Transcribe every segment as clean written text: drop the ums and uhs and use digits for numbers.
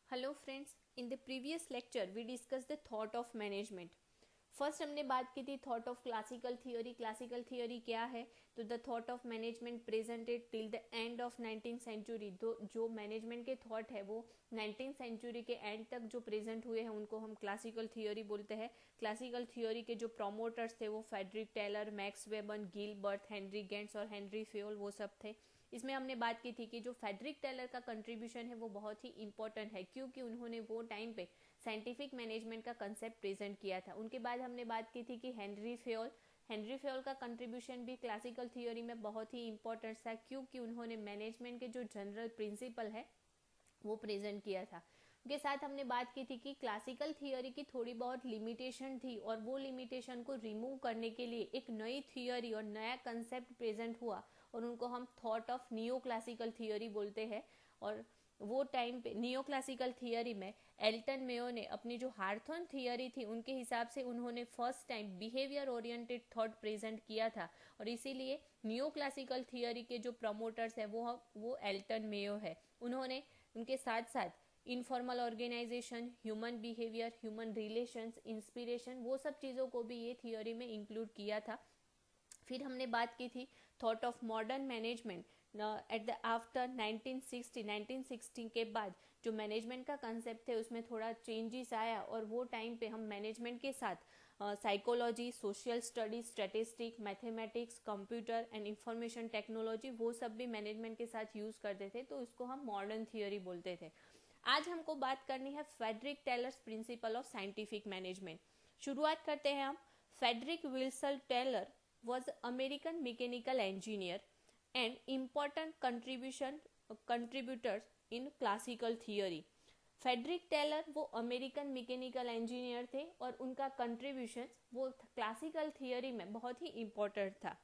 Hello friends, in the previous lecture we discuss the thought of management. First हमने बात की थी thought of classical theory. Classical theory क्या है? तो the thought of management presented till the end of 19th century. जो management के thought है वो 19th सेंचुरी के एंड तक जो प्रेजेंट हुए हैं उनको हम क्लासिकल थियोरी बोलते हैं। क्लासिकल थियोरी के जो प्रोमोटर्स थे वो Frederick Taylor, Max Weber, Gilbert, Henry Gantt और हेनरी फेयोल वो सब थे। इसमें हमने बात की थी कि जो फ्रेडरिक टेलर का कंट्रीब्यूशन है वो बहुत ही इंपॉर्टेंट है, क्योंकि उन्होंने वो टाइम पे साइंटिफिक मैनेजमेंट का कंसेप्ट प्रेजेंट किया था। उनके बाद हमने बात की थी कि हेनरी फेयोल का कंट्रीब्यूशन भी क्लासिकल थियोरी में बहुत ही इंपॉर्टेंट था, क्योंकि उन्होंने मैनेजमेंट के जो जनरल प्रिंसिपल है वो प्रेजेंट किया था। के साथ हमने बात की थी कि क्लासिकल थियोरी की थोड़ी बहुत लिमिटेशन थी और वो लिमिटेशन को रिमूव करने के लिए एक नई थियोरी और नया कंसेप्ट प्रेजेंट हुआ और उनको हम thought of neo classical theory बोलते हैं। और वो टाइम पे नियो क्लासिकल थियोरी में एल्टन मेयो ने अपनी जो हार्थन थियोरी थी उनके हिसाब से उन्होंने first time behaviour oriented thought present किया था, और इसीलिए नियो क्लासिकल थियोरी के जो प्रमोटर्स है वो एल्टन मेयो है। उन्होंने उनके साथ साथ informal organisation, human behaviour, human relations, inspiration, वो सब चीज़ों को भी ये थियोरी में इंक्लूड किया था। फिर हमने बात की थी thought of modern management at the after 1960 के बाद जो मैनेजमेंट का कंसेप्ट है उसमें थोड़ा चेंजेस आया, और वो टाइम पे हम मैनेजमेंट के साथ psychology, social studies, statistic, mathematics, computer and information technology वो सब भी मैनेजमेंट के साथ यूज करते थे, तो इसको हम मॉडर्न थियोरी बोलते थे। आज हमको बात करनी है Frederick Taylor's principle of scientific management. शुरुआत करते हैं हम। Frederick Wilson Taylor was American mechanical engineer and important contributors in classical theory। Frederick Taylor वो अमेरिकन मैकेनिकल इंजीनियर थे और उनका कंट्रीब्यूशन वो क्लासिकल थियोरी में बहुत ही इम्पोर्टेंट था।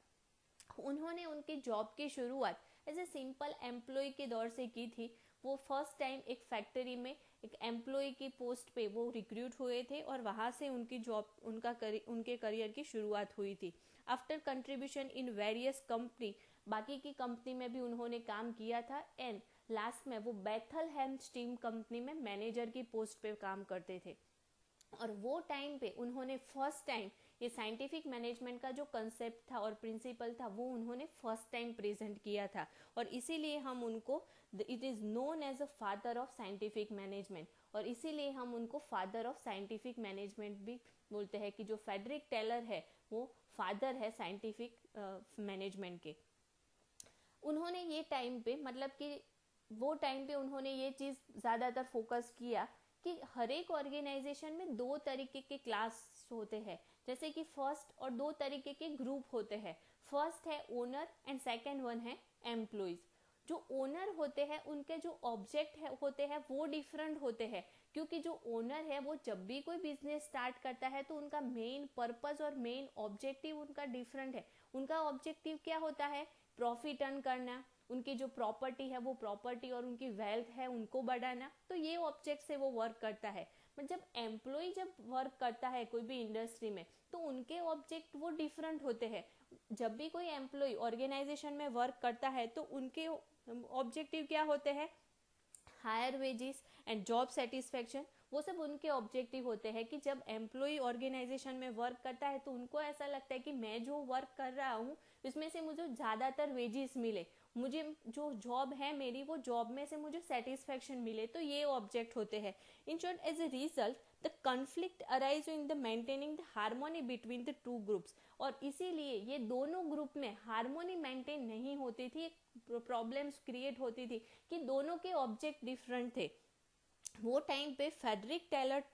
उन्होंने उनकी जॉब की शुरुआत एज ए सिंपल एम्प्लॉय के दौर से की थी। वो फर्स्ट टाइम एक फैक्ट्री में एक एम्प्लॉय की पोस्ट पे वो रिक्रूट हुए थे और वहाँ से उनकी जॉब उनके करियर की शुरुआत हुई थी। After contribution in various company, बाकी की कंपनी में भी उन्होंने काम किया था, एंड लास्ट में वो बेथलहेम स्टीम कंपनी में मैनेजर की पोस्ट पे काम करते थे। और वो टाइम पे उन्होंने फर्स्ट टाइम ये साइंटिफिक मैनेजमेंट का जो कंसेप्ट था और प्रिंसिपल था वो उन्होंने फर्स्ट टाइम प्रेजेंट किया था, और इसीलिए हम उनको it is known as a father of scientific management, और इसीलिए हम उनको फादर ऑफ साइंटिफिक मैनेजमेंट भी बोलते हैं कि जो फ्रेडरिक टेलर है वो फादर है साइंटिफिक मैनेजमेंट के। उन्होंने ये टाइम पे मतलब कि वो टाइम पे उन्होंने ये चीज़ ज़्यादातर फोकस किया कि हर एक ऑर्गेनाइजेशन में दो तरीके के क्लास होते हैं, जैसे कि फर्स्ट और दो तरीके के ग्रुप होते हैं। फर्स्ट है ओनर एंड सेकंड वन है एम्प्लॉइज। जो ओनर होते हैं उनके जो ऑब्जेक्ट होते हैं वो डिफरेंट होते हैं, क्योंकि जो ओनर है वो जब भी कोई बिजनेस स्टार्ट करता है तो उनका मेन पर्पस और मेन ऑब्जेक्टिव उनका डिफरेंट है। उनका ऑब्जेक्टिव क्या होता है? प्रॉफिट अर्न करना, उनकी जो प्रॉपर्टी है वो प्रॉपर्टी और उनकी वेल्थ है उनको बढ़ाना, तो ये ऑब्जेक्ट से वो वर्क करता है। बट जब एम्प्लॉय जब वर्क करता है कोई भी इंडस्ट्री में तो उनके ऑब्जेक्ट वो डिफरेंट होते हैं। जब भी कोई एम्प्लॉय ऑर्गेनाइजेशन में वर्क करता है तो उनके ऑब्जेक्टिव क्या होते हैं? Higher wages and job satisfaction, वो सब उनके ऑब्जेक्टिव होते हैं कि जब एम्प्लॉय ऑर्गेनाइजेशन में वर्क करता है तो उनको ऐसा लगता है कि मैं जो वर्क कर रहा हूँ इसमें से मुझे ज़्यादातर वेजेस मिले, मुझे जो जॉब है मेरी वो जॉब में से मुझे सेटिस्फेक्शन मिले, तो ये ऑब्जेक्ट होते हैं। In short, as a result the conflict arise in the maintaining the harmony between the two groups, और इसीलिए ये दोनों ग्रुप में हार्मोनी मेंटेन नहीं होती थी, प्रॉब्लम्स क्रिएट होती थी कि दोनों के ऑब्जेक्ट डिफरेंट थे। वो टाइम पे Frederick Taylor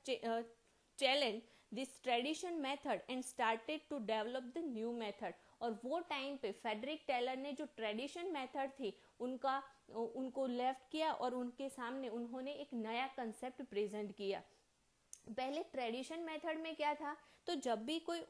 challenge this tradition method and started to develop the new method, और वो टाइम पे फ्रेडरिक टेलर ने जो ट्रेडिशन मेथड थी उनको लेफ्ट किया और उनके सामने उन्होंने एक नया कंसेप्ट प्रेजेंट किया। पहले ट्रेडिशन मेथड में क्या था? तो जब भी कोई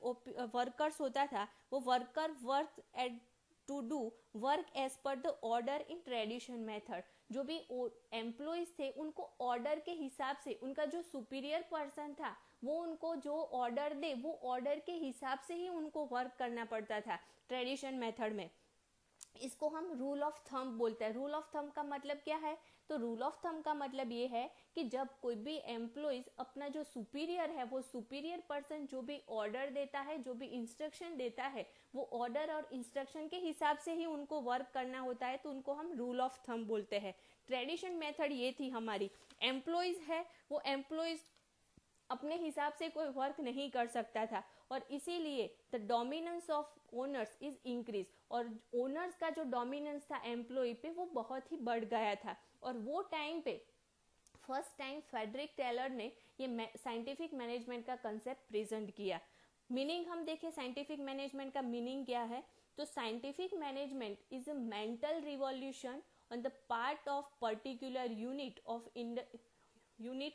वर्कर्स होता था वो worker work at to do work as per the order in tradition method. जो भी एम्प्लॉयज थे उनको ऑर्डर के हिसाब से, उनका जो सुपीरियर पर्सन था वो उनको जो ऑर्डर दे वो ऑर्डर के हिसाब से ही उनको वर्क करना पड़ता था ट्रेडिशन मेथड में। इसको हम रूल ऑफ थंब बोलते हैं। रूल ऑफ थंब का मतलब क्या है? तो रूल ऑफ थंब का मतलब ये है कि जब कोई भी एम्प्लॉइज अपना जो सुपीरियर है, वो सुपीरियर पर्सन जो भी ऑर्डर देता है, जो भी इंस्ट्रक्शन देता है, वो ऑर्डर और इंस्ट्रक्शन के हिसाब से ही उनको वर्क करना होता है, तो उनको हम रूल ऑफ थंब बोलते हैं। ट्रेडिशन मेथड ये थी हमारी। एम्प्लॉइज है, वो एम्प्लॉइज अपने हिसाब से कोई वर्क नहीं कर सकता था, और इसीलिए the dominance of owners is increase, और ओनर्स का जो डोमिनेंस था एम्प्लॉय पे वो बहुत ही बढ़ गया था। और वो टाइम पे फर्स्ट टाइम फ्रेडरिक टेलर ने ये साइंटिफिक मैनेजमेंट का कंसेप्ट प्रेजेंट किया। मीनिंग हम देखें साइंटिफिक मैनेजमेंट का मीनिंग क्या है, तो scientific management is a mental revolution on the part of particular unit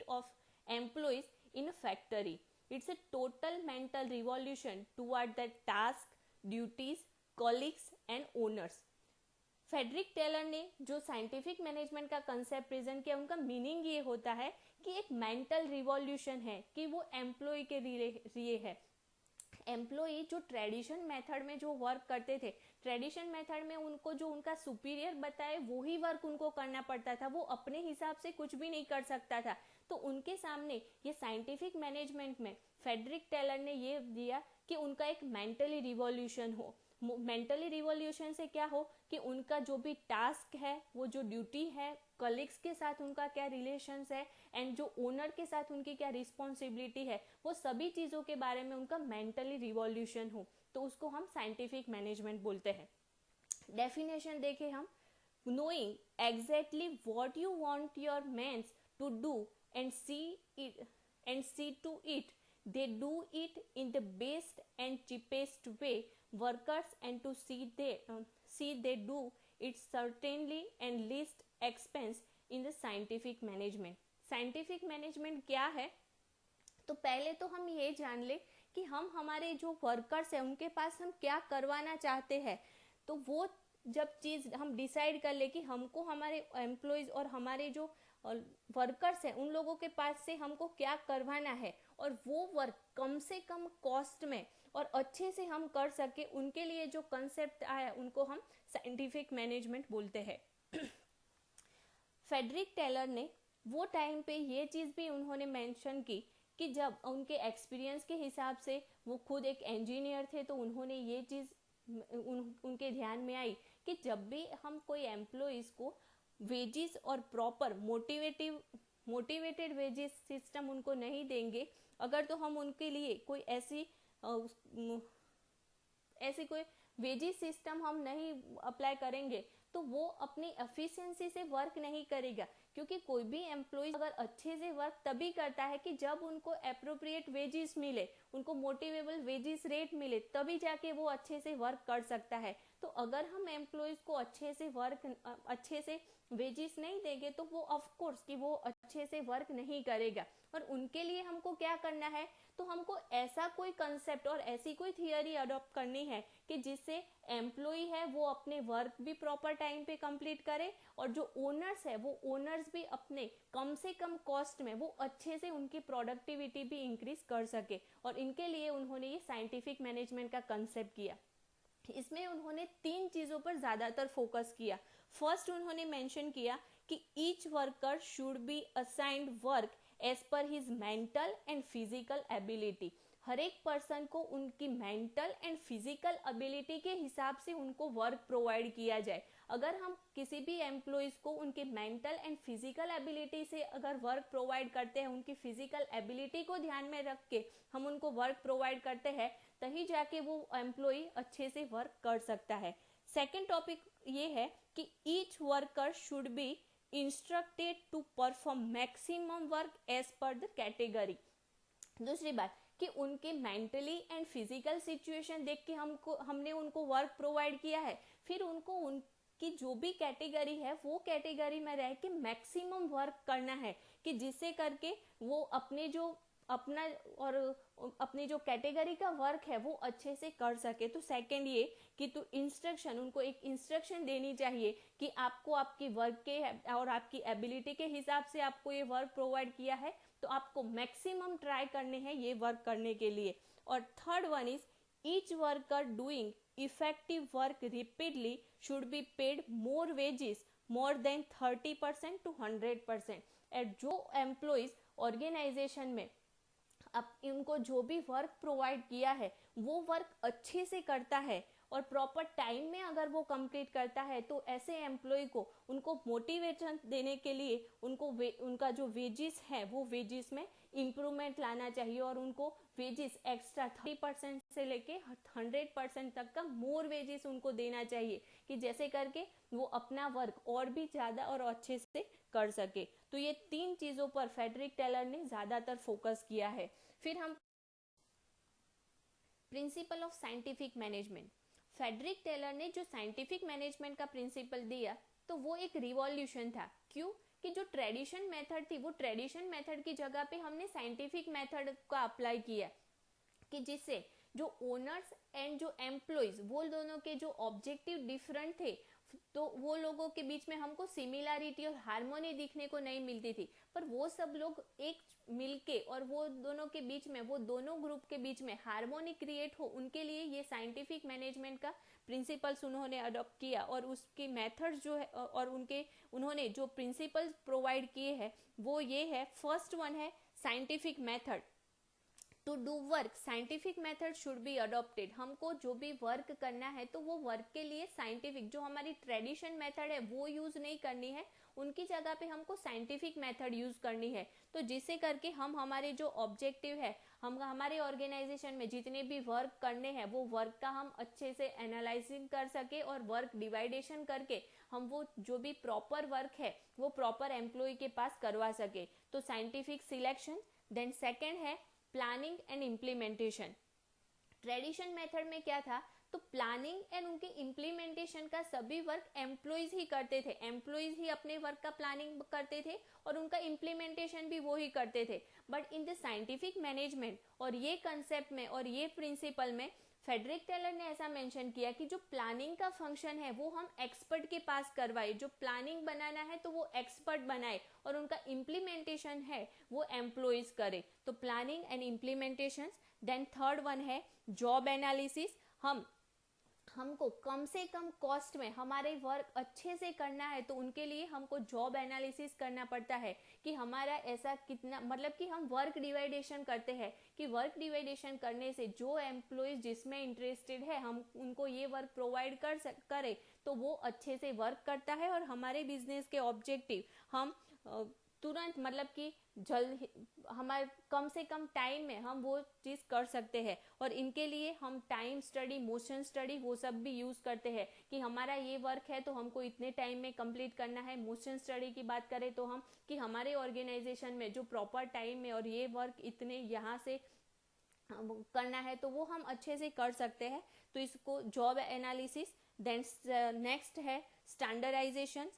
of employees in a factory. It's a total mental revolution toward the task, duties, colleagues and owners. Frederick Taylor ने जो scientific management का concept present किया, उनका meaning ये होता है कि एक मेंटल रिवॉल्यूशन है कि वो एम्प्लॉय के लिए है। एम्प्लॉई जो ट्रेडिशन मेथड में जो वर्क करते थे, ट्रेडिशन मेथड में उनको जो उनका सुपीरियर बताए वो ही वर्क उनको करना पड़ता था, वो अपने हिसाब से कुछ भी नहीं कर सकता था। तो उनके सामने ये साइंटिफिक मैनेजमेंट में फेडरिक टेलर ने ये दिया कि उनका एक मेंटली रिवॉल्यूशन हो। मेंटली रिवॉल्यूशन से क्या हो कि उनका जो भी टास्क है, वो जो ड्यूटी है, कलीग्स के साथ उनका क्या रिलेशंस है, एंड जो ओनर के साथ उनकी क्या रिस्पॉन्सिबिलिटी है, वो सभी चीज़ों के बारे में उनका मेंटली रिवॉल्यूशन हो, तो उसको हम साइंटिफिक मैनेजमेंट बोलते हैं। डेफिनेशन देखें हम, knowing exactly what you want your men to do and see to it they do it in the best and cheapest way workers, and to see they do it certainly and least expense in the scientific management. Scientific management क्या है? तो पहले तो हम ये जान ले कि हम हमारे जो वर्कर्स हैं उनके पास हम क्या करवाना चाहते हैं। तो वो जब चीज़ हम डिसाइड कर ले कि हमको हमारे एम्प्लॉयज़ और हमारे जो वर्कर्स हैं उन लोगों के पास से हमको क्या करवाना है, और वो वर्क कम से कम कॉस्ट में और अच्छे से हम कर सके, उनके लिए जो कंसेप्ट आया उनको हम साइंटिफिक मैनेजमेंट बोलते हैं। फेडरिक टेलर ने वो टाइम पे ये चीज़ भी उन्होंने मेंशन की कि जब उनके एक्सपीरियंस के हिसाब से, वो खुद एक इंजीनियर थे, तो उन्होंने ये चीज़ उनके ध्यान में आई कि जब भी हम कोई एम्प्लॉइज को वेजेस और प्रॉपर मोटिवेटेड वेजेस सिस्टम उनको नहीं देंगे, अगर तो हम उनके लिए कोई ऐसी कोई वेजेस सिस्टम हम नहीं अप्लाई करेंगे, तो वो अपनी एफिशिएंसी से वर्क नहीं करेगा। क्योंकि कोई भी एम्प्लॉय अगर अच्छे से वर्क तभी करता है कि जब उनको अप्रोप्रिएट वेजेस मिले, उनको मोटिवेबल वेजेस रेट मिले, तभी जाके वो अच्छे से वर्क कर सकता है। तो अगर हम एम्प्लॉयज को अच्छे से वेजेस नहीं देंगे, तो वो ऑफ कोर्स कि वो अच्छे से वर्क नहीं करेगा। और उनके लिए हमको क्या करना है, तो हमको ऐसा कोई कंसेप्ट और ऐसी कोई थियरी अडॉप्ट करनी है कि जिससे एम्प्लॉय है वो अपने वर्क भी प्रॉपर टाइम पे कंप्लीट करे, और जो ओनर्स है वो ओनर्स भी अपने कम से कम कॉस्ट में वो अच्छे से उनकी प्रोडक्टिविटी भी इंक्रीज कर सके। और इनके लिए उन्होंने ये साइंटिफिक मैनेजमेंट का कंसेप्ट किया। इसमें उन्होंने 3 चीज़ों पर ज़्यादातर फोकस किया। फर्स्ट उन्होंने मेंशन किया कि each worker should be assigned work as per his mental and physical ability. हर एक पर्सन को उनकी मेंटल एंड फिजिकल एबिलिटी के हिसाब से उनको वर्क प्रोवाइड किया जाए। अगर हम किसी भी एम्प्लॉयज़ को उनके मेंटल एंड फिजिकल एबिलिटी से अगर वर्क प्रोवाइड करते हैं, उनकी फिजिकल एबिलिटी को ध्यान में रख के हम उनको वर्क प्रोवाइड करते हैं, तभी जाके वो एम्प्लॉय अच्छे से वर्क कर सकता है। सेकेंड टॉपिक ये है कि each worker should be instructed to perform maximum work as per the category. दूसरी बात कि उनके मेंटली एंड फिजिकल सिचुएशन देख के हमने उनको वर्क प्रोवाइड किया है, फिर उनको उनकी जो भी कैटेगरी है वो कैटेगरी में रह के मैक्सिमम वर्क करना है, कि जिससे करके वो अपने जो कैटेगरी का वर्क है वो अच्छे से कर सके। तो सेकंड ये कि तो उनको एक इंस्ट्रक्शन देनी चाहिए कि आपको आपकी वर्क के और आपकी एबिलिटी के हिसाब से आपको ये वर्क प्रोवाइड किया है, तो आपको मैक्सिमम ट्राई करने हैं ये वर्क करने के लिए। और third one is each worker doing effective work repeatedly should be paid more wages more than 30% to 100%. And जो एम्प्लॉइज ऑर्गेनाइजेशन में अब इनको जो भी वर्क प्रोवाइड किया है वो वर्क अच्छे से करता है और प्रॉपर टाइम में अगर वो कंप्लीट करता है, तो ऐसे एम्प्लॉय को उनको मोटिवेशन देने के लिए उनको उनका जो वेजेस है वो वेजेस में इम्प्रूवमेंट लाना चाहिए और उनको वेजेस एक्स्ट्रा 30% से लेके 100% तक का मोर वेजेस उनको देना चाहिए, कि जैसे करके वो अपना वर्क और भी ज्यादा और अच्छे से कर सके। तो ये 3 चीजों पर फ्रेडरिक टेलर ने ज्यादातर फोकस किया है। फिर हम principle of scientific management, Frederick Taylor ने जो साइंटिफिक मैनेजमेंट का प्रिंसिपल दिया तो वो एक रिवॉल्यूशन था। क्यों? कि जो ट्रेडिशन मेथड थी वो ट्रेडिशन मेथड की जगह पे हमने साइंटिफिक मेथड का अप्लाई किया, कि जिससे जो ओनर्स एंड जो एम्प्लॉइज वो दोनों के जो ऑब्जेक्टिव डिफरेंट थे, तो वो लोगों के बीच में हमको सिमिलैरिटी और हार्मोनी दिखने को नहीं मिलती थी, पर वो सब लोग एक मिलके और वो दोनों के बीच में, वो दोनों ग्रुप के बीच में हार्मोनी क्रिएट हो, उनके लिए ये साइंटिफिक मैनेजमेंट का प्रिंसिपल्स उन्होंने अडॉप्ट किया और उसकी मेथड्स जो है और उन्होंने जो प्रिंसिपल्स प्रोवाइड किए हैं वो ये है। फर्स्ट वन है scientific method. To do work scientific method should be adopted. हमको जो भी वर्क करना है तो वो वर्क के लिए साइंटिफिक, जो हमारी ट्रेडिशन मेथड है वो यूज नहीं करनी है, उनकी जगह पे हमको साइंटिफिक मेथड यूज करनी है। तो जिससे करके हम हमारे जो ऑब्जेक्टिव है, हम हमारे ऑर्गेनाइजेशन में जितने भी वर्क करने हैं वो वर्क का हम अच्छे से एनालाइजिंग कर सके और वर्क डिवाइडेशन करके हम वो जो भी प्रॉपर वर्क है वो प्रॉपर एम्प्लॉय के पास करवा सके। तो साइंटिफिक सिलेक्शन। देन सेकेंड है planning and implementation. Tradition method में क्या था, तो प्लानिंग एंड उनके इम्प्लीमेंटेशन का सभी वर्क एम्प्लॉइज ही करते थे, एम्प्लॉइज ही अपने वर्क का प्लानिंग करते थे और उनका इम्प्लीमेंटेशन भी वो ही करते थे। But in the scientific management और ये कंसेप्ट में और ये प्रिंसिपल में फ्रेडरिक टेलर ने ऐसा मेंशन किया कि जो प्लानिंग का फंक्शन है वो हम एक्सपर्ट के पास करवाए, जो प्लानिंग बनाना है तो वो एक्सपर्ट बनाए और उनका इम्प्लीमेंटेशन है वो एम्प्लॉइज करे। तो planning and implementation. Then third one है जॉब एनालिसिस। हमको कम से कम कॉस्ट में हमारे वर्क अच्छे से करना है तो उनके लिए हमको जॉब एनालिसिस करना पड़ता है कि हमारा ऐसा कितना, मतलब कि हम वर्क डिवाइडेशन करते हैं कि वर्क डिवाइडेशन करने से जो एम्प्लॉइज जिसमें इंटरेस्टेड है हम उनको ये वर्क प्रोवाइड करे तो वो अच्छे से वर्क करता है और हमारे बिजनेस के ऑब्जेक्टिव हम तुरंत, मतलब कि जल्द, हमारे कम से कम टाइम में हम वो चीज कर सकते हैं। और इनके लिए हम टाइम स्टडी, मोशन स्टडी वो सब भी यूज करते हैं कि हमारा ये वर्क है तो हमको इतने टाइम में कंप्लीट करना है। मोशन स्टडी की बात करें तो हम कि हमारे ऑर्गेनाइजेशन में जो प्रॉपर टाइम में और ये वर्क इतने यहाँ से करना है तो वो हम अच्छे से कर सकते हैं। तो इसको जॉब एनालिसिस। देन नेक्स्ट है standardisation.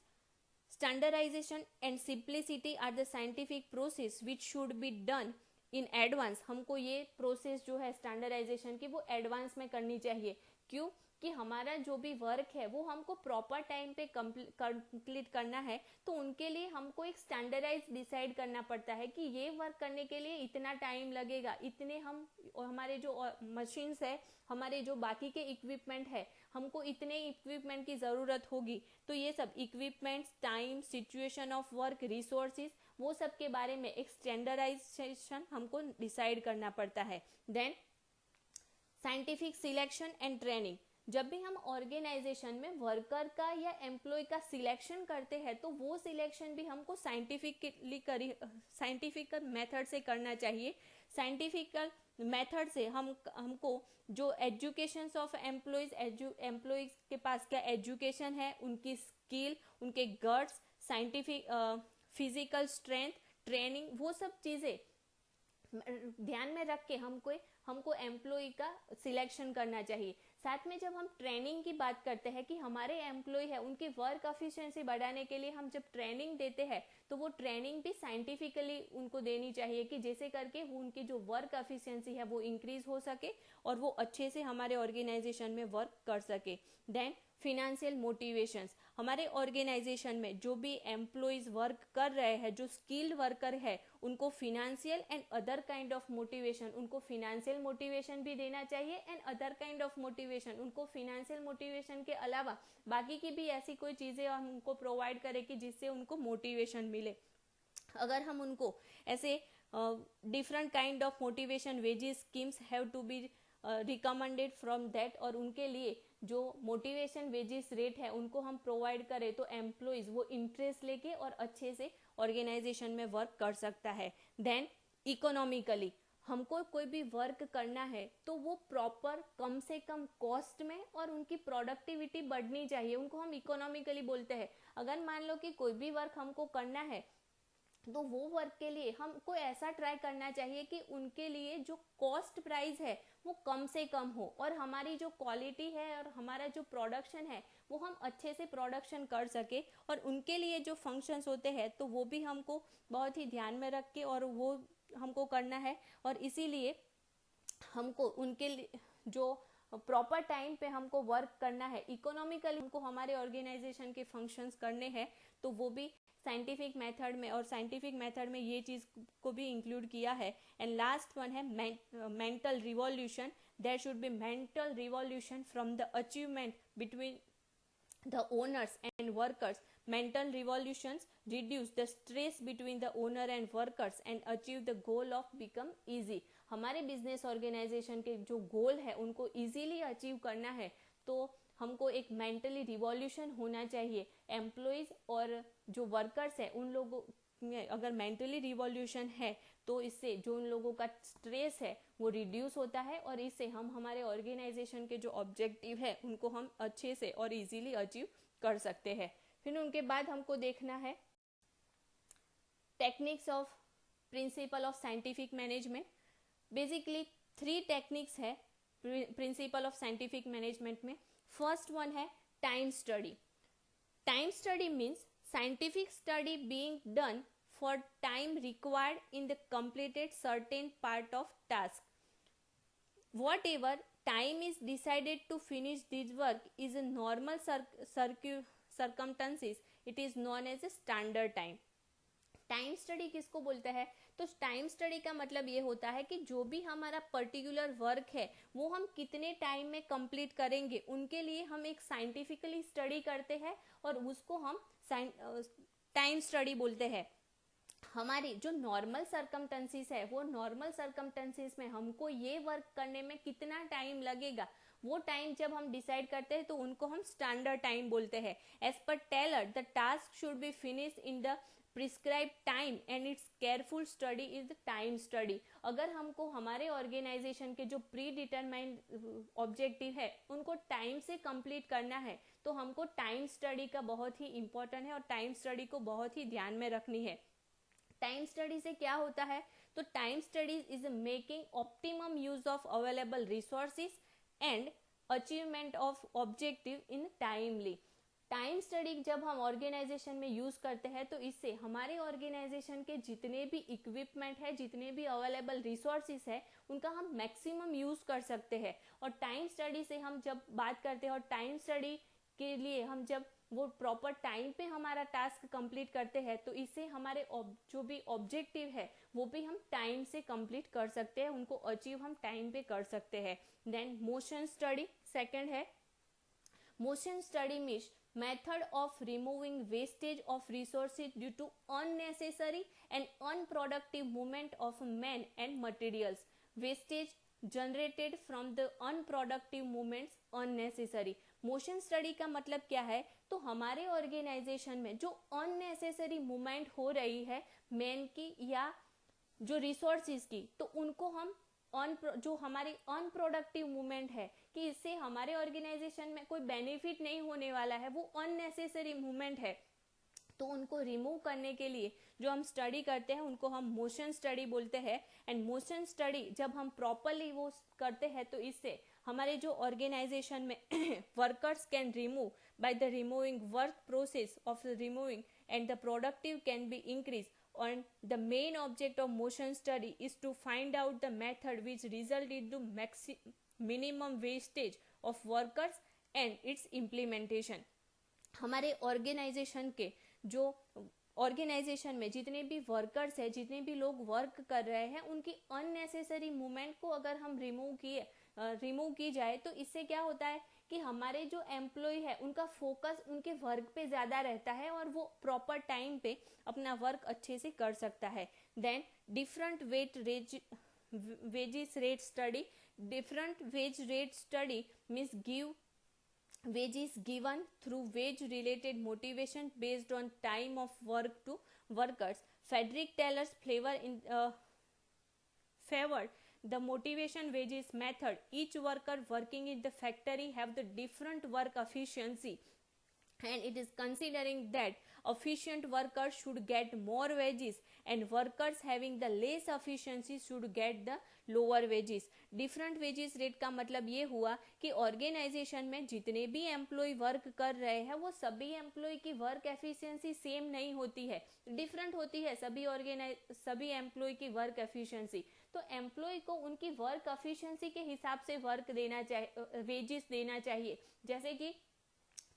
Standardization and simplicity are the scientific process which should be done in advance। हमको ये प्रोसेस जो है स्टैंडर्डाइजेशन की वो एडवांस में करनी चाहिए। क्यों? कि हमारा जो भी वर्क है वो हमको प्रॉपर टाइम पे कंप्लीट करना है तो उनके लिए हमको एक स्टैंडर्डाइज डिसाइड करना पड़ता है कि ये वर्क करने के लिए इतना टाइम लगेगा, इतने हम हमारे जो मशीन्स है, हमारे जो बाकी के इक्विपमेंट है, हमको इतने इक्विपमेंट की जरूरत होगी। तो ये सब equipments, time, situation of work, resources, वो सब के बारे में एक स्टैंडर्डाइजेशन हमको डिसाइड करना पड़ता है। Then scientific selection and training. जब भी हम ऑर्गेनाइजेशन में वर्कर का या एम्प्लॉय का सिलेक्शन करते हैं तो वो सिलेक्शन भी हमको साइंटिफिकल मेथड से करना चाहिए। साइंटिफिकल मेथड से हमको जो एजुकेशन ऑफ एम्प्लॉयज के पास क्या एजुकेशन है, उनकी स्किल, उनके guts, scientific physical strength, training, वो सब चीजें ध्यान में रख के हमको एम्प्लॉय का सिलेक्शन करना चाहिए। साथ में जब हम ट्रेनिंग की बात करते हैं कि हमारे एम्प्लॉय है उनकी वर्क एफिशिएंसी बढ़ाने के लिए हम जब ट्रेनिंग देते हैं तो वो ट्रेनिंग भी साइंटिफिकली उनको देनी चाहिए कि जैसे करके उनकी जो वर्क एफिशिएंसी है वो इंक्रीज हो सके और वो अच्छे से हमारे ऑर्गेनाइजेशन में वर्क कर सके। Then financial motivations. हमारे ऑर्गेनाइजेशन में जो भी एम्प्लॉइज वर्क कर रहे हैं, जो स्किल्ड वर्कर है, उनको financial and other kind of motivation, उनको फिनेंशियल मोटिवेशन भी देना चाहिए and other kind of motivation, उनको फिनेंशियल मोटिवेशन के अलावा बाकी की भी ऐसी कोई चीज़ें हम उनको प्रोवाइड करें कि जिससे उनको मोटिवेशन मिले। अगर हम उनको ऐसे different kind of motivation wages schemes have to be recommended from that, और उनके लिए जो मोटिवेशन वेजेस रेट है उनको हम प्रोवाइड करें तो एम्प्लॉइज वो इंटरेस्ट लेके और अच्छे से ऑर्गेनाइजेशन में वर्क कर सकता है। देन इकोनॉमिकली हमको कोई भी वर्क करना है तो वो प्रॉपर कम से कम कॉस्ट में और उनकी प्रोडक्टिविटी बढ़नी चाहिए, उनको हम इकोनॉमिकली बोलते हैं। अगर मान लो कि कोई भी वर्क हमको करना है तो वो वर्क के लिए हमको ऐसा ट्राई करना चाहिए कि उनके लिए जो कॉस्ट प्राइस है वो कम से कम हो, और हमारी जो क्वालिटी है और हमारा जो प्रोडक्शन है वो हम अच्छे से प्रोडक्शन कर सके, और उनके लिए जो फंक्शंस होते हैं तो वो भी हमको बहुत ही ध्यान में रख के और वो हमको करना है। और इसीलिए हमको उनके लिए जो प्रॉपर टाइम पे हमको वर्क करना है, इकोनॉमिकली हमको हमारे ऑर्गेनाइजेशन के फंक्शंस करने हैं, तो वो भी साइंटिफिक मेथड में, और साइंटिफिक मेथड में ये चीज़ को भी इंक्लूड किया है। एंड लास्ट वन है mental revolution. There should be mental revolution from the achievement between the owners and workers. Mental revolutions reduce the stress between the owner and workers and achieve the goal of become easy. हमारे business organisation के जो गोल है उनको easily achieve करना है तो हमको एक मेंटली रिवॉल्यूशन होना चाहिए। एम्प्लॉइज और जो वर्कर्स है उन लोगों में अगर मेंटली रिवॉल्यूशन है तो इससे जो उन लोगों का स्ट्रेस है वो रिड्यूस होता है, और इससे हम हमारे ऑर्गेनाइजेशन के जो ऑब्जेक्टिव है उनको हम अच्छे से और इजीली अचीव कर सकते हैं। फिर उनके बाद हमको देखना है techniques of principal of scientific management. Basically 3 techniques है प्रिंसिपल ऑफ साइंटिफिक मैनेजमेंट में। फर्स्ट वन है time study. Time study means scientific study being done for time required in the completed certain part of task. Whatever time is decided to finish this work is a normal circumstances, it is known as a standard time. Time study किसको बोलते हैं? तो time study का मतलब ये होता है कि जो भी हमारा पर्टिकुलर वर्क है वो हम कितने टाइम में कंप्लीट करेंगे, उनके लिए हम एक साइंटिफिकली स्टडी करते हैं और उसको हम टाइम स्टडी बोलते हैं। हमारी जो नॉर्मल सर्कमस्टेंसेस है वो नॉर्मल सर्कमस्टेंसेस में हमको ये वर्क करने में कितना टाइम लगेगा वो टाइम जब हम डिसाइड करते हैं तो उनको हम स्टैंडर्ड टाइम बोलते हैं। As per Taylor the task should be finish in the prescribe time and its careful study is the time study. अगर हमको हमारे ऑर्गेनाइजेशन के जो प्री डिटरमाइंड ऑब्जेक्टिव है उनको टाइम से कंप्लीट करना है तो हमको टाइम स्टडी का बहुत ही इंपॉर्टेंट है और टाइम स्टडी को बहुत ही ध्यान में रखनी है। टाइम स्टडी से क्या होता है? तो time studies is making optimum use of available resources and achievement of objective in timely. Time study जब हम ऑर्गेनाइजेशन में यूज करते हैं तो इससे हमारे ऑर्गेनाइजेशन के जितने भी इक्विपमेंट है, जितने भी अवेलेबल रिसोर्सेज है, उनका हम मैक्सिमम यूज कर सकते हैं। और टाइम स्टडी से हम जब बात करते हैं और टाइम स्टडी के लिए हम जब वो प्रॉपर टाइम पे हमारा टास्क कंप्लीट करते हैं तो इससे हमारे जो भी ऑब्जेक्टिव है वो भी हम टाइम से कंप्लीट कर सकते हैं, उनको अचीव हम टाइम पे कर सकते हैं। देन मोशन स्टडी सेकंड है। Motion study means method of removing wastage of resources due to unnecessary and unproductive movement of men and materials. Wastage generated from the unproductive movements unnecessary. Motion study का मतलब क्या है? तो हमारे organisation में जो unnecessary movement हो रही है मैन की या जो रिसोर्सेज की, तो उनको हम जो हमारी अनप्रोडक्टिव मूवमेंट है कि इससे हमारे ऑर्गेनाइजेशन में कोई बेनिफिट नहीं होने वाला है, वो अननेसेसरी मूवमेंट है, तो उनको रिमूव करने के लिए जो हम स्टडी करते हैं उनको हम मोशन स्टडी बोलते हैं। एंड मोशन स्टडी जब हम प्रॉपरली वो करते हैं तो इससे हमारे जो ऑर्गेनाइजेशन में workers can remove by the removing work process of removing and the productive can be increase. And the main object of motion study is to find out the method which result into minimum wastage of workers and its implementation. हमारे organisation के जो organisation में जितने भी workers हैं, जितने भी लोग वर्क कर रहे हैं, उनकी अननेसेसरी मूवमेंट को अगर हम रिमूव की जाए तो इससे क्या होता है कि हमारे जो एम्प्लॉय है उनका फोकस उनके वर्क पे ज़्यादा रहता है और वो प्रॉपर टाइम पे अपना वर्क अच्छे से कर सकता है. Then different wages rate study. Different wage rate study means give wages given through wage related motivation based on time of work to workers. Frederick Taylor's favored the motivation wages method. Each worker working in the factory have the different work efficiency, and it is considering that efficient workers should get more wages and workers having the less efficiency should get the lower wages. Different wages rate का मतलब ये हुआ कि organisation में जितने भी employ work कर रहे हैं वो सभी एम्प्लॉय की वर्क एफिशिएंसी सेम नहीं होती है, डिफरेंट होती है सभी एम्प्लॉय की वर्क एफिशिएंसी. तो एम्प्लॉय को उनकी वर्क एफिशिएंसी के हिसाब से वर्क देना चाहिए, वेजेस देना चाहिए. जैसे कि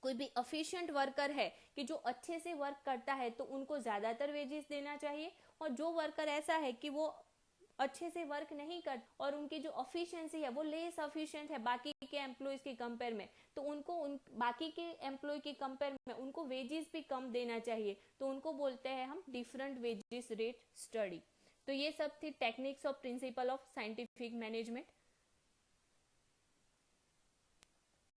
कोई भी एफिशिएंट वर्कर है कि जो अच्छे से वर्क करता है तो उनको ज़्यादातर वेजेस देना चाहिए, और जो वर्कर ऐसा है कि वो अच्छे से वर्क नहीं कर और उनकी जो एफिशिएंसी है वो लेस एफिशिएंट है बाकी के एम्प्लॉयज के कंपेयर में, तो उनको बाकी के एम्प्लॉय के कंपेयर में उनको वेजेस भी कम देना चाहिए. तो उनको बोलते हैं हम डिफरेंट वेजेस रेट स्टडी. तो ये सब थी टेक्निक्स और प्रिंसिपल ऑफ साइंटिफिक मैनेजमेंट.